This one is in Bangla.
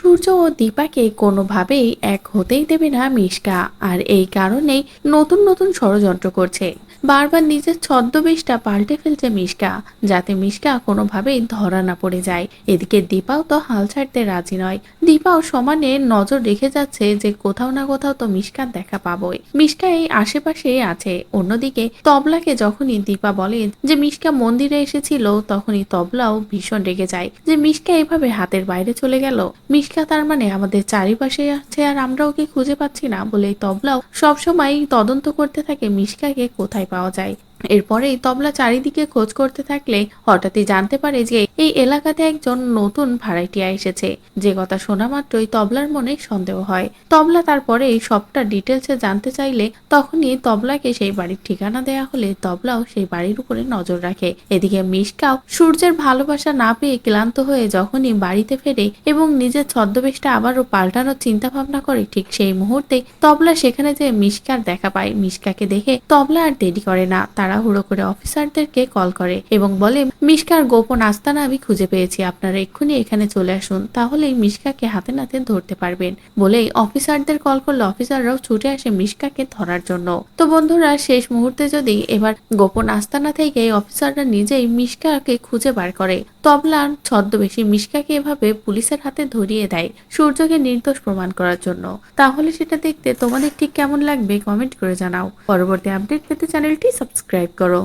সূর্য ও দীপাকে কোনোভাবেই এক হতেই দেবে না মিশকা। আর এই কারণেই নতুন নতুন ষড়যন্ত্র করছে। বারবার নিজের ছদ্মবেশটা পাল্টে ফেলছে মিশকা, যাতে মিশকা কোনোভাবেই ধরা না পড়ে যায়। এদিকে দীপাও তো হাল ছাড়তে রাজি নয়। দীপাও সমানে নজর রেখে যাচ্ছে যে কোথাও না কোথাও তো মিশকার দেখা পাবোই। মিশকা এই আশেপাশেই আছে। অন্যদিকে তবলাকে যখনই দীপা বলে যে মিশকা মন্দিরে এসেছিল, তখনই তবলাও ভীষণ রেগে যায় যে মিশকা এভাবে হাতের বাইরে চলে গেল। মিশকা তার মানে আমাদের চারিপাশে আছে আর আমরা ওকে খুঁজে পাচ্ছি না বলেই তবলাও সবসময় তদন্ত করতে থাকে মিশকাকে কোথায় পাওয়া যায়। এরপরেই তবলা চারিদিকে খোঁজ করতে থাকলে হঠাৎই জানতে পারে যে এই এলাকাতে একজন নতুন ভাড়াটিয়া এসেছে। যে কথা শোনা মাত্রই তবলার মনে সন্দেহ হয়। তবলা তারপরে এই সবটা ডিটেলসে জানতে চাইলে তখনই তবলাকে সেই বাড়ির ঠিকানা দেয়া হলে তবলাও সেই বাড়ির উপরে নজর রাখে। এদিকে মিশকাও সূর্যের ভালোবাসা না পেয়ে ক্লান্ত হয়ে যখনই বাড়িতে ফেরে এবং নিজের ছদ্মবেশটা আবারও পাল্টানোর চিন্তা ভাবনা করে, ঠিক সেই মুহূর্তে তবলা সেখানে যে মিশকার দেখা পায়। মিশকাকে দেখে তবলা আর দেরি করে না, তাড়াহুড়ো করে অফিসারদেরকে কল করে এবং বলে মিশকার গোপন আস্তানা আমি খুঁজে পেয়েছি, আপনারা এক্ষুনি এখানে চলে আসুন, তাহলেই মিশকাকে হাতে নাতে ধরতে পারবেন। বলেই অফিসারদের কল করলে অফিসাররাও ছুটে আসে মিশকাকে ধরার জন্য। তো বন্ধুরা, শেষ মুহূর্তে যদি এবার গোপন আস্তানা থেকে অফিসাররা নিজেই মিশকাকে খুঁজে বার করে, তবলার ছদ্মবেশী মিশকাকে এভাবে পুলিশের হাতে ধরিয়ে দেয় সূর্যকে নির্দোষ প্রমাণ করার জন্য। তাহলে সেটা দেখতে তোমাদের ঠিক কেমন লাগবে কমেন্ট করে জানাও। পরবর্তী আপডেট পেতে চ্যানেলটি সাবস্ক্রাইব করো।